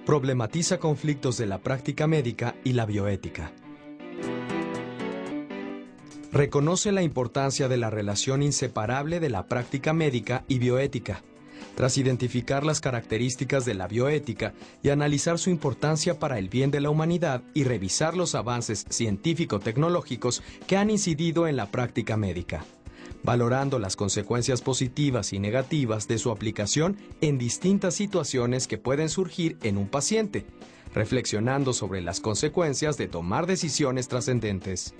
Problematiza conflictos de la práctica médica y la bioética. Reconoce la importancia de la relación inseparable de la práctica médica y bioética. Tras identificar las características de la bioética y analizar su importancia para el bien de la humanidad y revisar los avances científico-tecnológicos que han incidido en la práctica médica, valorando las consecuencias positivas y negativas de su aplicación en distintas situaciones que pueden surgir en un paciente, reflexionando sobre las consecuencias de tomar decisiones trascendentes.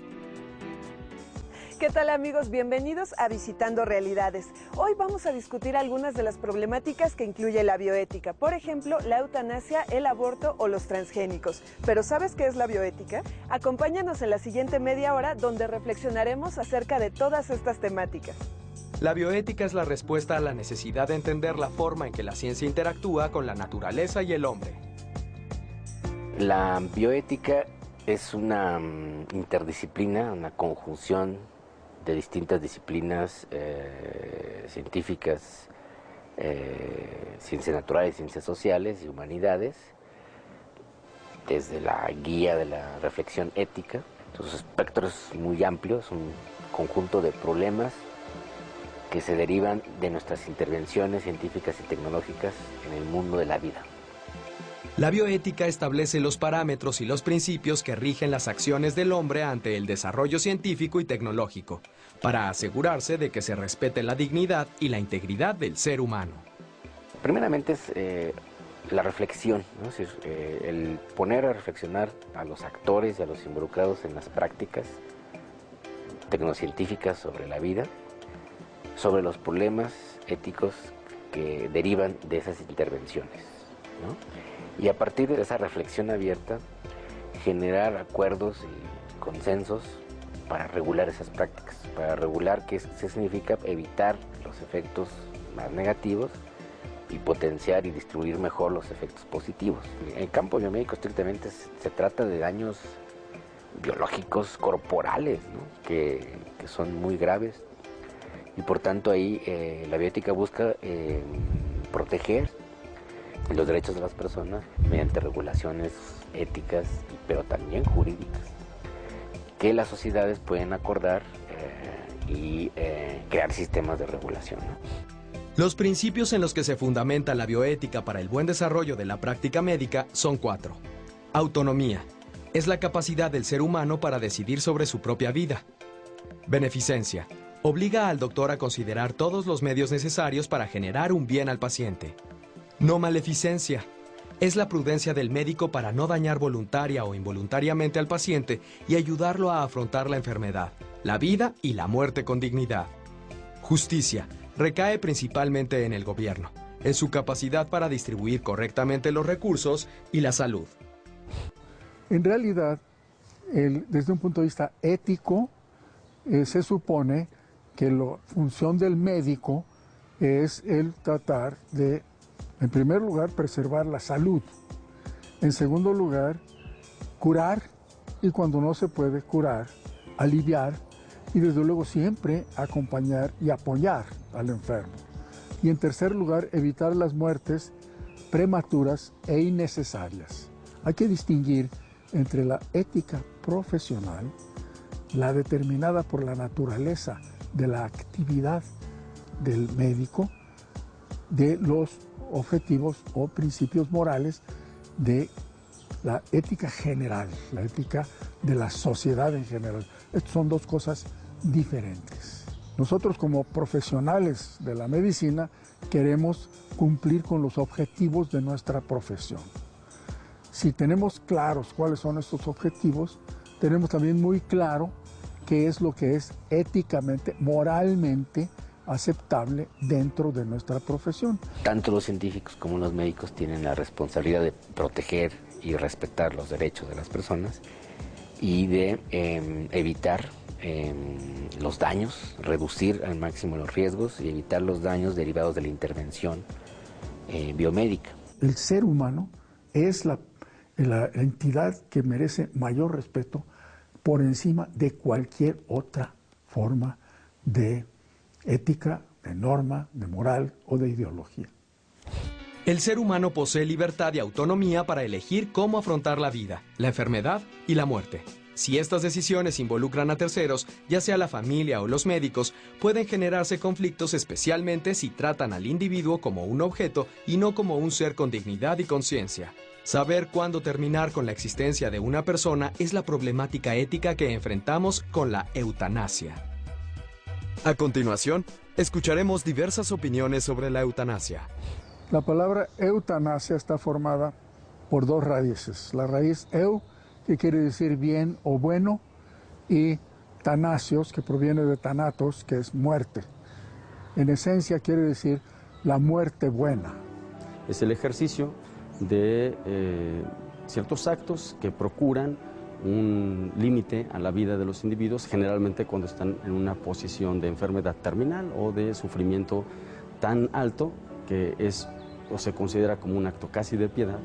¿Qué tal, amigos? Bienvenidos a Visitando Realidades. Hoy vamos a discutir algunas de las problemáticas que incluye la bioética. Por ejemplo, la eutanasia, el aborto o los transgénicos. ¿Pero sabes qué es la bioética? Acompáñanos en la siguiente media hora donde reflexionaremos acerca de todas estas temáticas. La bioética es la respuesta a la necesidad de entender la forma en que la ciencia interactúa con la naturaleza y el hombre. La bioética es una interdisciplina, una conjunción de distintas disciplinas científicas, ciencias naturales, ciencias sociales y humanidades, desde la guía de la reflexión ética. Su espectro es muy amplio, es un conjunto de problemas que se derivan de nuestras intervenciones científicas y tecnológicas en el mundo de la vida. La bioética establece los parámetros y los principios que rigen las acciones del hombre ante el desarrollo científico y tecnológico, para asegurarse de que se respete la dignidad y la integridad del ser humano. Primeramente es la reflexión, ¿no? Es decir, el poner a reflexionar a los actores y a los involucrados en las prácticas tecnocientíficas sobre la vida, sobre los problemas éticos que derivan de esas intervenciones, ¿no? Y a partir de esa reflexión abierta, generar acuerdos y consensos para regular esas prácticas, para regular qué significa evitar los efectos más negativos y potenciar y distribuir mejor los efectos positivos. En el campo biomédico estrictamente se trata de daños biológicos corporales, ¿no? que son muy graves, y por tanto ahí la bioética busca proteger los derechos de las personas mediante regulaciones éticas, pero también jurídicas, que las sociedades pueden acordar y crear sistemas de regulación, ¿no? Los principios en los que se fundamenta la bioética para el buen desarrollo de la práctica médica son 4. Autonomía. Es la capacidad del ser humano para decidir sobre su propia vida. Beneficencia. Obliga al doctor a considerar todos los medios necesarios para generar un bien al paciente. No maleficencia. Es la prudencia del médico para no dañar voluntaria o involuntariamente al paciente y ayudarlo a afrontar la enfermedad, la vida y la muerte con dignidad. Justicia. Recae principalmente en el gobierno, en su capacidad para distribuir correctamente los recursos y la salud. En realidad, desde un punto de vista ético, se supone que la función del médico es el tratar de, en primer lugar, preservar la salud. En segundo lugar, curar, y cuando no se puede curar, aliviar, y desde luego siempre acompañar y apoyar al enfermo. Y en tercer lugar, evitar las muertes prematuras e innecesarias. Hay que distinguir entre la ética profesional, la determinada por la naturaleza de la actividad del médico, de los objetivos o principios morales de la ética general, la ética de la sociedad en general. Estas son dos cosas diferentes. Nosotros como profesionales de la medicina queremos cumplir con los objetivos de nuestra profesión. Si tenemos claros cuáles son estos objetivos, tenemos también muy claro qué es lo que es éticamente, moralmente aceptable dentro de nuestra profesión. Tanto los científicos como los médicos tienen la responsabilidad de proteger y respetar los derechos de las personas y de evitar los daños, reducir al máximo los riesgos y evitar los daños derivados de la intervención biomédica. El ser humano es la entidad que merece mayor respeto por encima de cualquier otra forma de ética, de norma, de moral o de ideología. El ser humano posee libertad y autonomía para elegir cómo afrontar la vida, la enfermedad y la muerte. Si estas decisiones involucran a terceros, ya sea la familia o los médicos, pueden generarse conflictos, especialmente si tratan al individuo como un objeto y no como un ser con dignidad y conciencia. Saber cuándo terminar con la existencia de una persona es la problemática ética que enfrentamos con la eutanasia. A continuación, escucharemos diversas opiniones sobre la eutanasia. La palabra eutanasia está formada por dos raíces. La raíz eu, que quiere decir bien o bueno, y tanasios, que proviene de thanatos, que es muerte. En esencia quiere decir la muerte buena. Es el ejercicio de ciertos actos que procuran un límite a la vida de los individuos, generalmente cuando están en una posición de enfermedad terminal o de sufrimiento tan alto que es o se considera como un acto casi de piedad,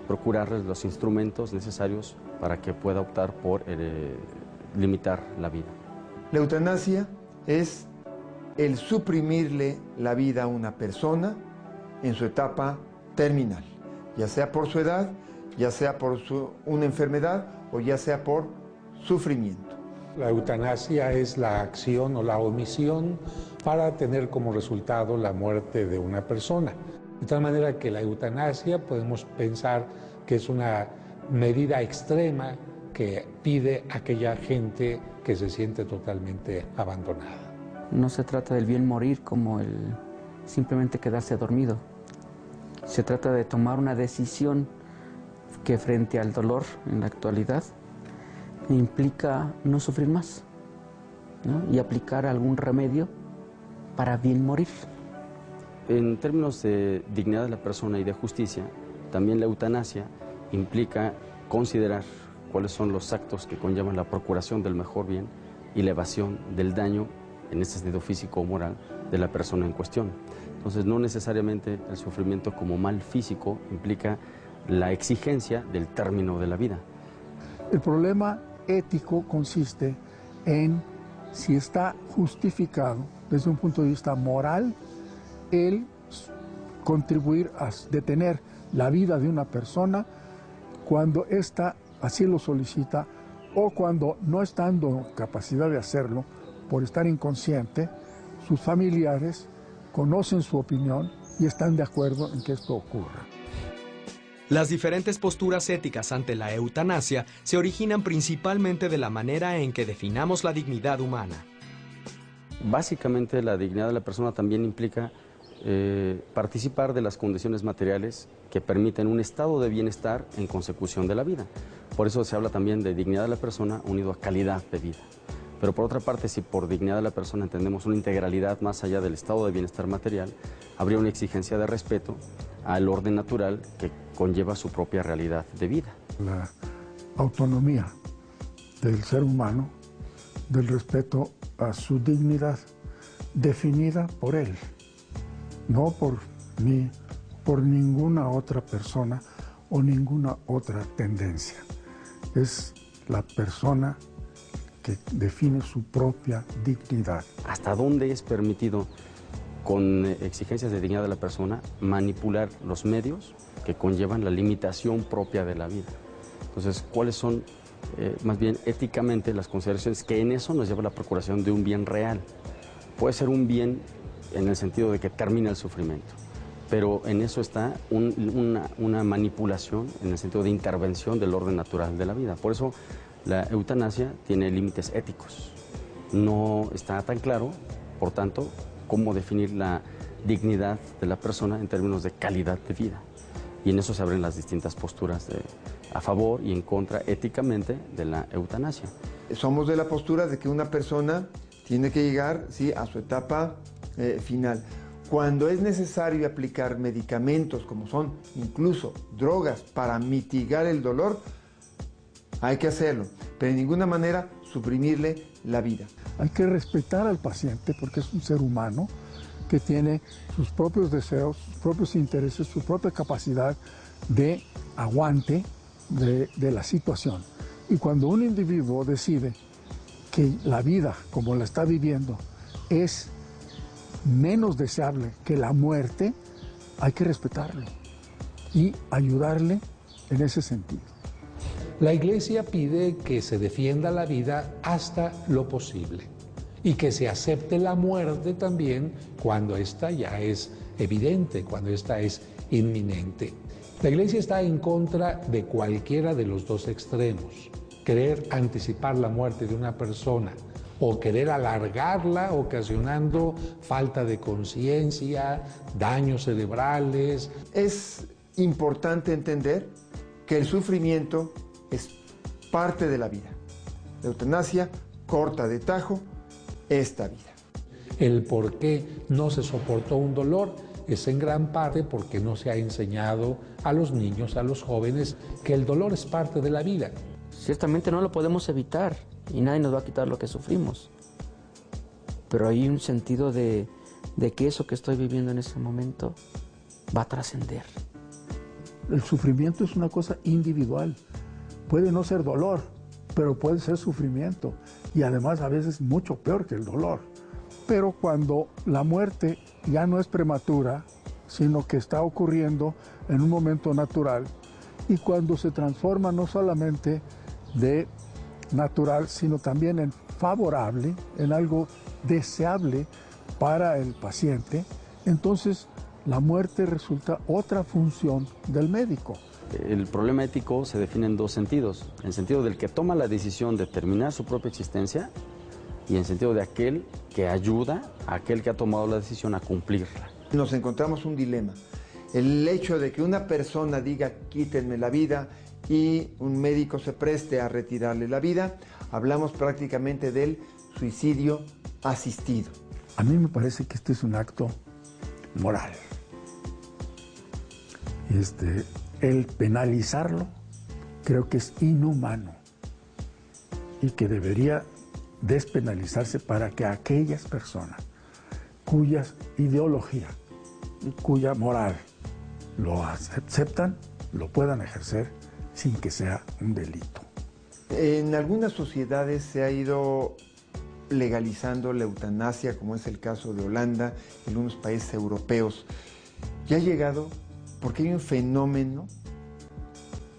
procurarles los instrumentos necesarios para que pueda optar por limitar la vida. La eutanasia es el suprimirle la vida a una persona en su etapa terminal, ya sea por su edad, ya sea por una enfermedad o ya sea por sufrimiento. La eutanasia es la acción o la omisión para tener como resultado la muerte de una persona. De tal manera que la eutanasia podemos pensar que es una medida extrema que pide aquella gente que se siente totalmente abandonada. No se trata del bien morir como el simplemente quedarse dormido. Se trata de tomar una decisión que frente al dolor en la actualidad implica no sufrir más, ¿no? Y aplicar algún remedio para bien morir. En términos de dignidad de la persona y de justicia, también la eutanasia implica considerar cuáles son los actos que conllevan la procuración del mejor bien y la evasión del daño, en este sentido físico o moral, de la persona en cuestión. Entonces, no necesariamente el sufrimiento como mal físico implica la exigencia del término de la vida. El problema ético consiste en si está justificado desde un punto de vista moral el contribuir a detener la vida de una persona cuando ésta así lo solicita o cuando no estando en capacidad de hacerlo por estar inconsciente, sus familiares conocen su opinión y están de acuerdo en que esto ocurra. Las diferentes posturas éticas ante la eutanasia se originan principalmente de la manera en que definamos la dignidad humana. Básicamente, la dignidad de la persona también implica participar de las condiciones materiales que permiten un estado de bienestar en consecución de la vida. Por eso se habla también de dignidad de la persona unido a calidad de vida. Pero por otra parte, si por dignidad de la persona entendemos una integralidad más allá del estado de bienestar material, habría una exigencia de respeto al orden natural que conlleva su propia realidad de vida. La autonomía del ser humano, del respeto a su dignidad, definida por él, no por ninguna otra persona o ninguna otra tendencia. Es la persona que define su propia dignidad. ¿Hasta dónde es permitido, con exigencias de dignidad de la persona, manipular los medios que conllevan la limitación propia de la vida? Entonces, ¿cuáles son, más bien éticamente, las consideraciones que en eso nos lleva a la procuración de un bien real? Puede ser un bien en el sentido de que termina el sufrimiento, pero en eso está una manipulación en el sentido de intervención del orden natural de la vida. Por eso la eutanasia tiene límites éticos. No está tan claro, por tanto, cómo definir la dignidad de la persona en términos de calidad de vida. Y en eso se abren las distintas posturas a favor y en contra éticamente de la eutanasia. Somos de la postura de que una persona tiene que llegar, sí, a su etapa final. Cuando es necesario aplicar medicamentos como son incluso drogas para mitigar el dolor, hay que hacerlo, pero de ninguna manera suprimirle la vida. Hay que respetar al paciente porque es un ser humano que tiene sus propios deseos, sus propios intereses, su propia capacidad de aguante de la situación. Y cuando un individuo decide que la vida como la está viviendo es menos deseable que la muerte, hay que respetarlo. y ayudarle en ese sentido. La Iglesia pide que se defienda la vida hasta lo posible y que se acepte la muerte también cuando esta ya es evidente, cuando esta es inminente. La Iglesia está en contra de cualquiera de los dos extremos. Querer anticipar la muerte de una persona o querer alargarla ocasionando falta de conciencia, daños cerebrales. Es importante entender que el sufrimiento es parte de la vida. La eutanasia corta de tajo esta vida. El por qué no se soportó un dolor es en gran parte porque no se ha enseñado a los niños, a los jóvenes, que el dolor es parte de la vida. Ciertamente no lo podemos evitar y nadie nos va a quitar lo que sufrimos. Pero hay un sentido de que eso que estoy viviendo en ese momento va a trascender. El sufrimiento es una cosa individual. Puede no ser dolor, pero puede ser sufrimiento. Y además a veces mucho peor que el dolor. Pero cuando la muerte ya no es prematura, sino que está ocurriendo en un momento natural, y cuando se transforma no solamente de natural, sino también en favorable, en algo deseable para el paciente, entonces la muerte resulta otra función del médico. El problema ético se define en dos sentidos, en el sentido del que toma la decisión de terminar su propia existencia y en el sentido de aquel que ayuda a aquel que ha tomado la decisión a cumplirla. Nos encontramos un dilema. El hecho de que una persona diga quítenme la vida y un médico se preste a retirarle la vida, hablamos prácticamente del suicidio asistido. A mí me parece que este es un acto moral. El penalizarlo creo que es inhumano y que debería despenalizarse para que aquellas personas cuya ideología y cuya moral lo aceptan, lo puedan ejercer sin que sea un delito. En algunas sociedades se ha ido legalizando la eutanasia, como es el caso de Holanda, en algunos países europeos. Ya ha llegado porque hay un fenómeno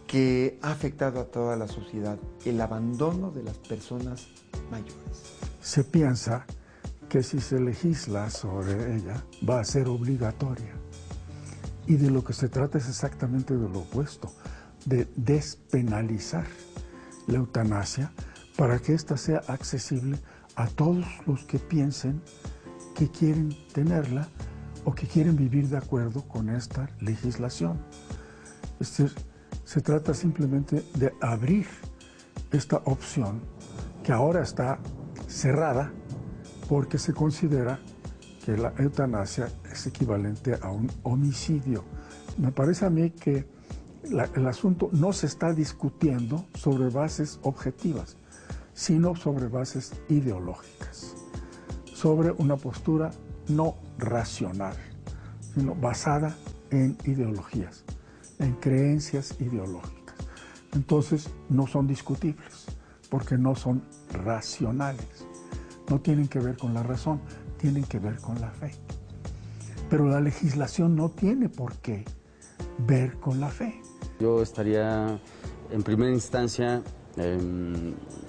que ha afectado a toda la sociedad, el abandono de las personas mayores. Se piensa que si se legisla sobre ella va a ser obligatoria. Y de lo que se trata es exactamente de lo opuesto, de despenalizar la eutanasia para que ésta sea accesible a todos los que piensen que quieren tenerla o que quieren vivir de acuerdo con esta legislación. Se trata simplemente de abrir esta opción que ahora está cerrada porque se considera que la eutanasia es equivalente a un homicidio. Me parece a mí que el asunto no se está discutiendo sobre bases objetivas, sino sobre bases ideológicas, sobre una postura no racional, sino basada en ideologías, en creencias ideológicas. Entonces no son discutibles, porque no son racionales, no tienen que ver con la razón, tienen que ver con la fe. Pero la legislación no tiene por qué ver con la fe. Yo estaría en primera instancia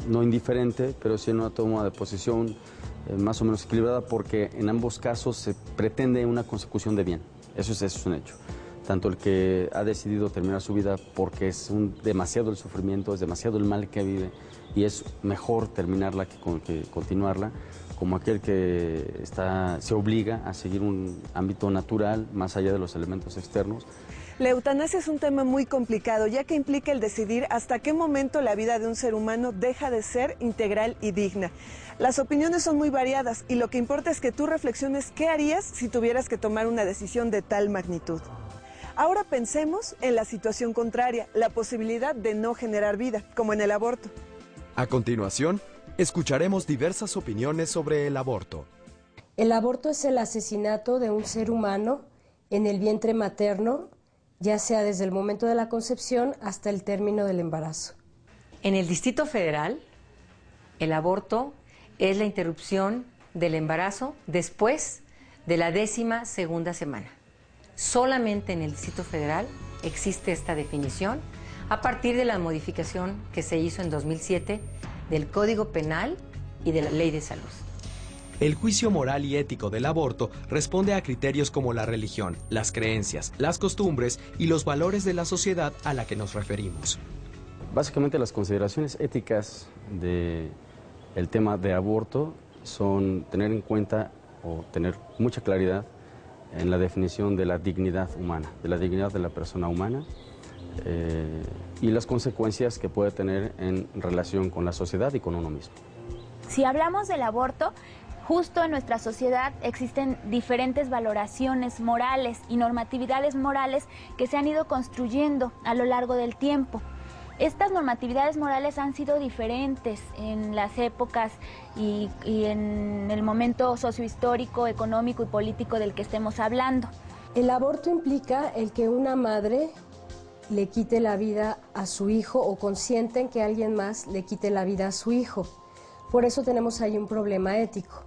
no indiferente, pero sí en una toma de posición más o menos equilibrada, porque en ambos casos se pretende una consecución de bien. Eso es un hecho. Tanto el que ha decidido terminar su vida porque es demasiado el sufrimiento, es demasiado el mal que vive y es mejor terminarla que continuarla, como aquel que se obliga a seguir un ámbito natural más allá de los elementos externos. La eutanasia es un tema muy complicado, ya que implica el decidir hasta qué momento la vida de un ser humano deja de ser integral y digna. Las opiniones son muy variadas y lo que importa es que tú reflexiones qué harías si tuvieras que tomar una decisión de tal magnitud. Ahora pensemos en la situación contraria, la posibilidad de no generar vida, como en el aborto. A continuación, escucharemos diversas opiniones sobre el aborto. El aborto es el asesinato de un ser humano en el vientre materno, ya sea desde el momento de la concepción hasta el término del embarazo. En el Distrito Federal, el aborto es la interrupción del embarazo después de la 12ª semana. Solamente en el Distrito Federal existe esta definición a partir de la modificación que se hizo en 2007 del Código Penal y de la Ley de Salud. El juicio moral y ético del aborto responde a criterios como la religión, las creencias, las costumbres y los valores de la sociedad a la que nos referimos. Básicamente las consideraciones éticas del tema de aborto son tener en cuenta o tener mucha claridad en la definición de la dignidad humana, de la dignidad de la persona humana y las consecuencias que puede tener en relación con la sociedad y con uno mismo. Si hablamos del aborto, justo en nuestra sociedad existen diferentes valoraciones morales y normatividades morales que se han ido construyendo a lo largo del tiempo. Estas normatividades morales han sido diferentes en las épocas y en el momento sociohistórico, económico y político del que estemos hablando. El aborto implica el que una madre le quite la vida a su hijo o consienta en que alguien más le quite la vida a su hijo. Por eso tenemos ahí un problema ético,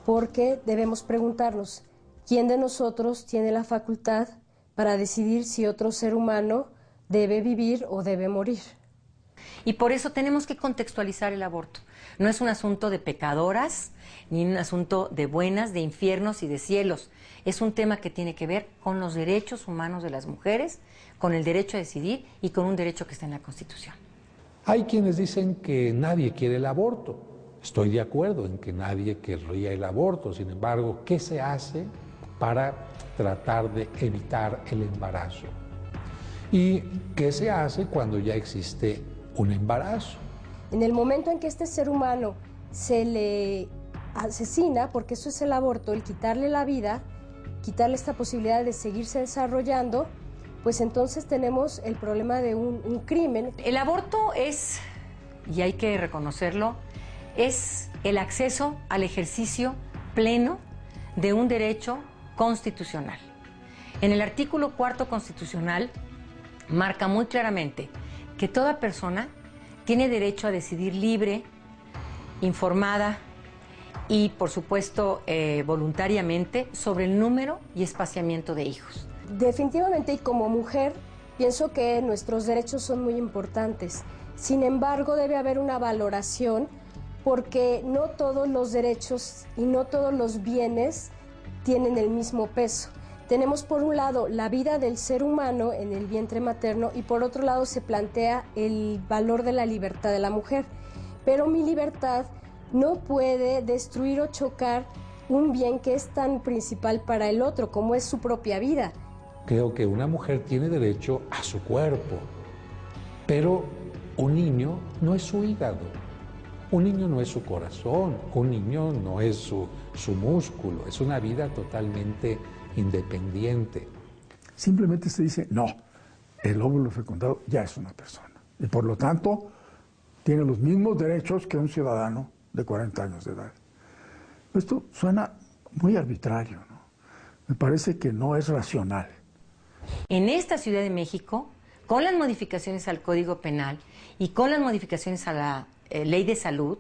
porque debemos preguntarnos, ¿quién de nosotros tiene la facultad para decidir si otro ser humano debe vivir o debe morir? Y por eso tenemos que contextualizar el aborto. No es un asunto de pecadoras, ni un asunto de buenas, de infiernos y de cielos. Es un tema que tiene que ver con los derechos humanos de las mujeres, con el derecho a decidir y con un derecho que está en la Constitución. Hay quienes dicen que nadie quiere el aborto. Estoy de acuerdo en que nadie querría el aborto. Sin embargo, ¿qué se hace para tratar de evitar el embarazo? ¿Y qué se hace cuando ya existe un embarazo? En el momento en que este ser humano se le asesina, porque eso es el aborto, el quitarle la vida, quitarle esta posibilidad de seguirse desarrollando, pues entonces tenemos el problema de un crimen. El aborto es, y hay que reconocerlo, es el acceso al ejercicio pleno de un derecho constitucional. En el artículo 4 constitucional marca muy claramente que toda persona tiene derecho a decidir libre, informada y, por supuesto, voluntariamente sobre el número y espaciamiento de hijos. Definitivamente, y como mujer, pienso que nuestros derechos son muy importantes. Sin embargo, debe haber una valoración porque no todos los derechos y no todos los bienes tienen el mismo peso. Tenemos por un lado la vida del ser humano en el vientre materno y por otro lado se plantea el valor de la libertad de la mujer. Pero mi libertad no puede destruir o chocar un bien que es tan principal para el otro como es su propia vida. Creo que una mujer tiene derecho a su cuerpo, pero un niño no es su hígado. Un niño no es su corazón, un niño no es su músculo, es una vida totalmente independiente. Simplemente se dice, no, el óvulo fecundado ya es una persona y por lo tanto tiene los mismos derechos que un ciudadano de 40 años de edad. Esto suena muy arbitrario, ¿no? Me parece que no es racional. En esta Ciudad de México, con las modificaciones al Código Penal y con las modificaciones a la Ley de Salud,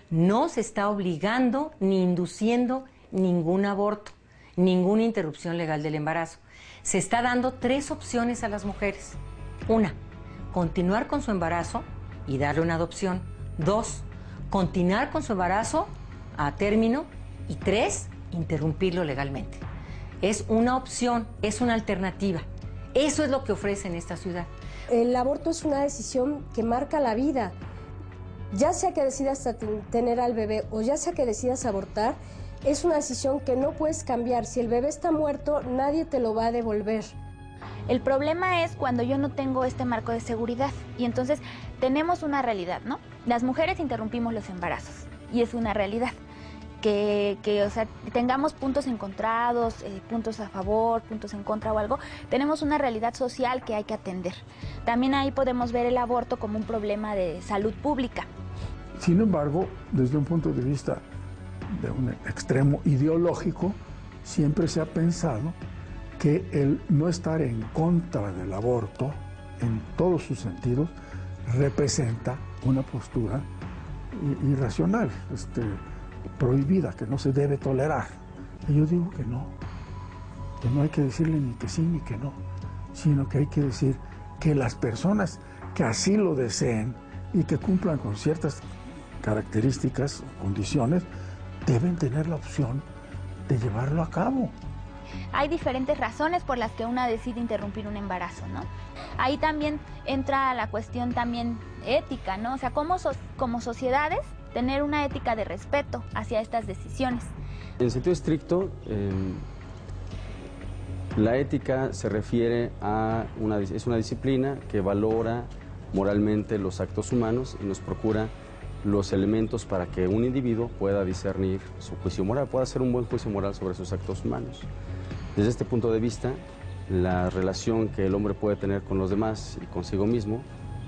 no se está obligando ni induciendo ningún aborto, ninguna interrupción legal del embarazo. Se está dando 3 opciones a las mujeres. 1, continuar con su embarazo y darle una adopción. 2, continuar con su embarazo a término. Y 3, interrumpirlo legalmente. Es una opción, es una alternativa. Eso es lo que ofrece en esta ciudad. El aborto es una decisión que marca la vida. Ya sea que decidas tener al bebé o ya sea que decidas abortar, es una decisión que no puedes cambiar. Si el bebé está muerto, nadie te lo va a devolver. El problema es cuando yo no tengo este marco de seguridad y entonces tenemos una realidad, ¿no? Las mujeres interrumpimos los embarazos y es una realidad. Que o sea, tengamos puntos encontrados, puntos a favor, puntos en contra o algo, tenemos una realidad social que hay que atender. También ahí podemos ver el aborto como un problema de salud pública. Sin embargo, desde un punto de vista de un extremo ideológico, siempre se ha pensado que el no estar en contra del aborto, en todos sus sentidos, representa una postura irracional, prohibida, que no se debe tolerar. Y yo digo que no hay que decirle ni que sí ni que no. sino que hay que decir que las personas que así lo deseen y que cumplan con ciertas características o condiciones, deben tener la opción de llevarlo a cabo. Hay diferentes razones por las que una decide interrumpir un embarazo, ¿no? Ahí también entra la cuestión también ética, ¿no? O sea, como sociedades, tener una ética de respeto hacia estas decisiones. En sentido estricto, la ética se refiere a es una disciplina que valora moralmente los actos humanos y nos procura los elementos para que un individuo pueda discernir su juicio moral, pueda hacer un buen juicio moral sobre sus actos humanos. Desde este punto de vista, la relación que el hombre puede tener con los demás y consigo mismo,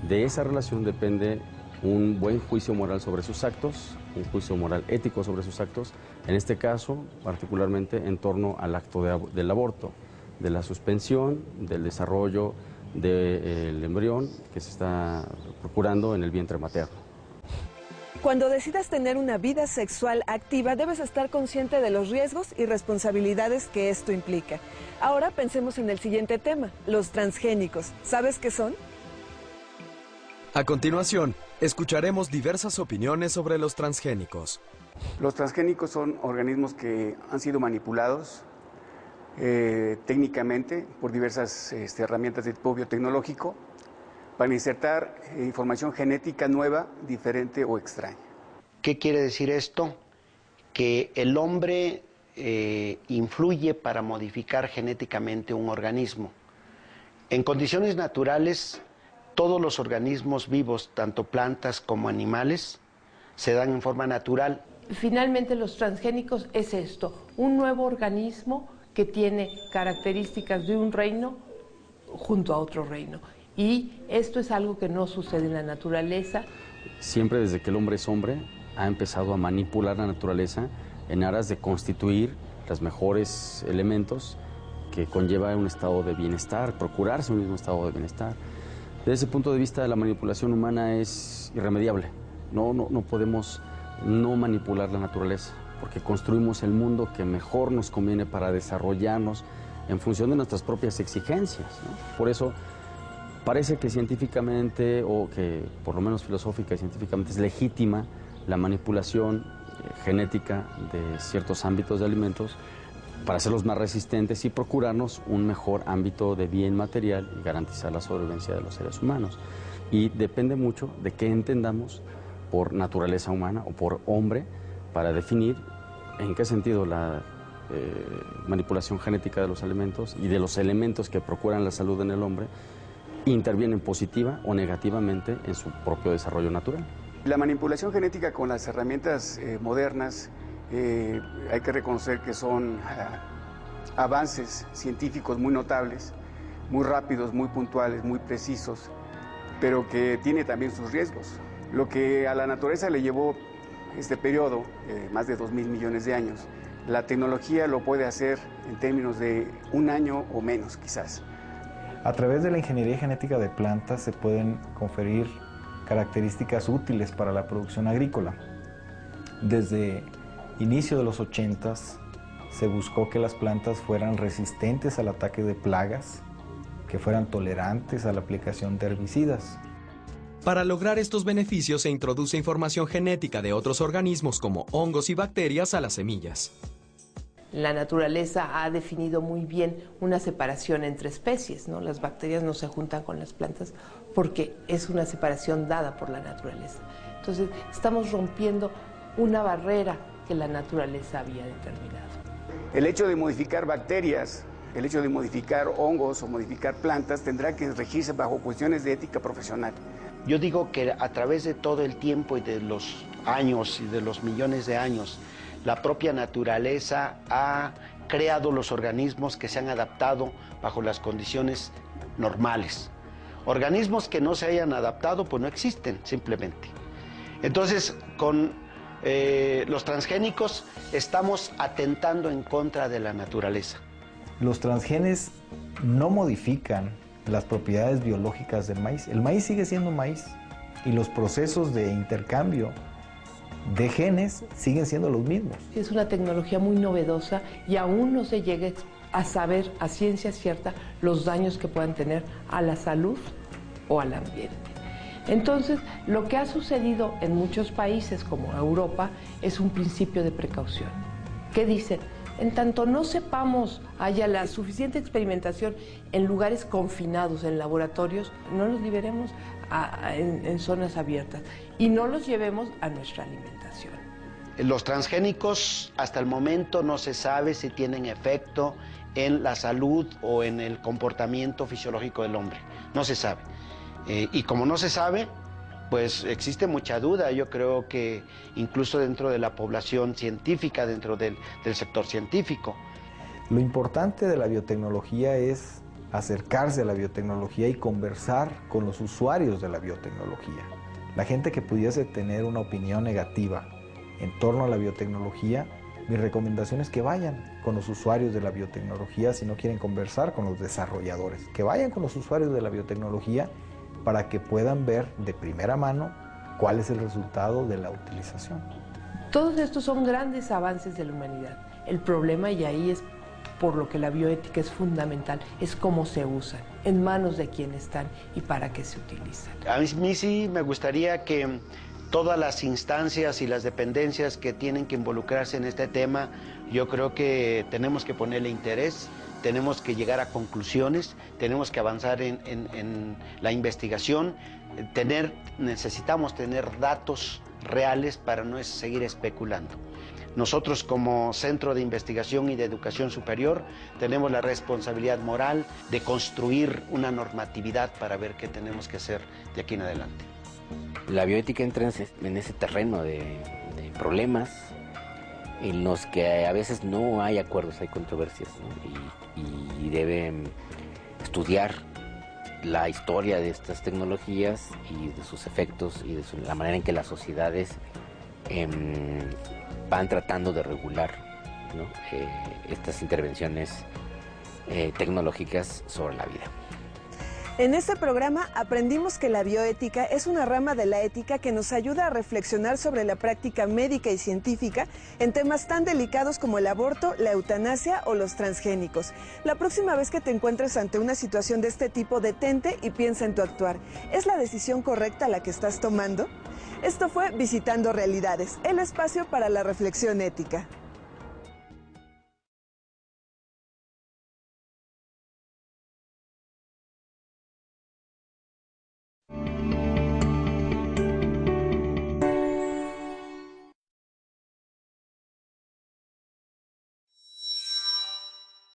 de esa relación depende un buen juicio moral sobre sus actos, un juicio moral ético sobre sus actos, en este caso, particularmente en torno al acto del aborto, de la suspensión, del desarrollo del embrión que se está procurando en el vientre materno. Cuando decidas tener una vida sexual activa, debes estar consciente de los riesgos y responsabilidades que esto implica. Ahora pensemos en el siguiente tema, los transgénicos. ¿Sabes qué son? A continuación, escucharemos diversas opiniones sobre los transgénicos. Los transgénicos son organismos que han sido manipulados técnicamente por diversas herramientas de tipo biotecnológico para insertar información genética nueva, diferente o extraña. ¿Qué quiere decir esto? Que el hombre influye para modificar genéticamente un organismo. En condiciones naturales, todos los organismos vivos, tanto plantas como animales, se dan en forma natural. Finalmente, los transgénicos es esto, un nuevo organismo que tiene características de un reino junto a otro reino. Y esto es algo que no sucede en la naturaleza. Siempre desde que el hombre es hombre, ha empezado a manipular la naturaleza en aras de constituir los mejores elementos que conlleva un estado de bienestar, procurarse un mismo estado de bienestar. Desde ese punto de vista, la manipulación humana es irremediable. No podemos no manipular la naturaleza, porque construimos el mundo que mejor nos conviene para desarrollarnos en función de nuestras propias exigencias, ¿no? Por eso parece que científicamente, o que por lo menos filosófica y científicamente, es legítima la manipulación genética de ciertos ámbitos de alimentos para hacerlos más resistentes y procurarnos un mejor ámbito de bien material y garantizar la sobrevivencia de los seres humanos. Y depende mucho de qué entendamos por naturaleza humana o por hombre para definir en qué sentido la manipulación genética de los alimentos y de los elementos que procuran la salud en el hombre intervienen positiva o negativamente en su propio desarrollo natural. La manipulación genética con las herramientas modernas hay que reconocer que son avances científicos muy notables, muy rápidos, muy puntuales, muy precisos, pero que tiene también sus riesgos. Lo que a la naturaleza le llevó este periodo, más de 2.000 millones de años, la tecnología lo puede hacer en términos de un año o menos quizás. A través de la ingeniería genética de plantas se pueden conferir características útiles para la producción agrícola. Desde inicio de los 80s se buscó que las plantas fueran resistentes al ataque de plagas, que fueran tolerantes a la aplicación de herbicidas. Para lograr estos beneficios se introduce información genética de otros organismos como hongos y bacterias a las semillas. La naturaleza ha definido muy bien una separación entre especies, ¿no? Las bacterias no se juntan con las plantas porque es una separación dada por la naturaleza. Entonces, estamos rompiendo una barrera que la naturaleza había determinado. El hecho de modificar bacterias, el hecho de modificar hongos o modificar plantas tendrá que regirse bajo cuestiones de ética profesional. Yo digo que a través de todo el tiempo y de los años y de los millones de años, la propia naturaleza ha creado los organismos que se han adaptado bajo las condiciones normales. Organismos que no se hayan adaptado, pues no existen, simplemente. Entonces, con los transgénicos estamos atentando en contra de la naturaleza. Los transgenes no modifican las propiedades biológicas del maíz. El maíz sigue siendo maíz y los procesos de intercambio de genes siguen siendo los mismos. Es una tecnología muy novedosa y aún no se llega a saber a ciencia cierta los daños que puedan tener a la salud o al ambiente. Entonces, lo que ha sucedido en muchos países como Europa es un principio de precaución. ¿Qué dicen? En tanto no sepamos, haya la suficiente experimentación en lugares confinados, en laboratorios, no los liberemos en zonas abiertas y no los llevemos a nuestra alimentación. Los transgénicos hasta el momento no se sabe si tienen efecto en la salud o en el comportamiento fisiológico del hombre. No se sabe. Y como no se sabe, pues existe mucha duda. Yo creo que incluso dentro de la población científica, dentro del sector científico. Lo importante de la biotecnología es acercarse a la biotecnología y conversar con los usuarios de la biotecnología. La gente que pudiese tener una opinión negativa en torno a la biotecnología, mi recomendación es que vayan con los usuarios de la biotecnología si no quieren conversar con los desarrolladores. Que vayan con los usuarios de la biotecnología para que puedan ver de primera mano cuál es el resultado de la utilización. Todos estos son grandes avances de la humanidad. El problema, y ahí es por lo que la bioética es fundamental, es cómo se usan, en manos de quién están y para qué se utilizan. A mí sí me gustaría que todas las instancias y las dependencias que tienen que involucrarse en este tema, yo creo que tenemos que ponerle interés, tenemos que llegar a conclusiones, tenemos que avanzar en la investigación, necesitamos tener datos reales para no seguir especulando. Nosotros como Centro de Investigación y de Educación Superior tenemos la responsabilidad moral de construir una normatividad para ver qué tenemos que hacer de aquí en adelante. La bioética entra en ese terreno de problemas en los que a veces no hay acuerdos, hay controversias, ¿no? Y deben estudiar la historia de estas tecnologías y de sus efectos y de la manera en que las sociedades van tratando de regular, ¿no? Estas intervenciones tecnológicas sobre la vida. En este programa aprendimos que la bioética es una rama de la ética que nos ayuda a reflexionar sobre la práctica médica y científica en temas tan delicados como el aborto, la eutanasia o los transgénicos. La próxima vez que te encuentres ante una situación de este tipo, detente y piensa en tu actuar. ¿Es la decisión correcta la que estás tomando? Esto fue Visitando Realidades, el espacio para la reflexión ética.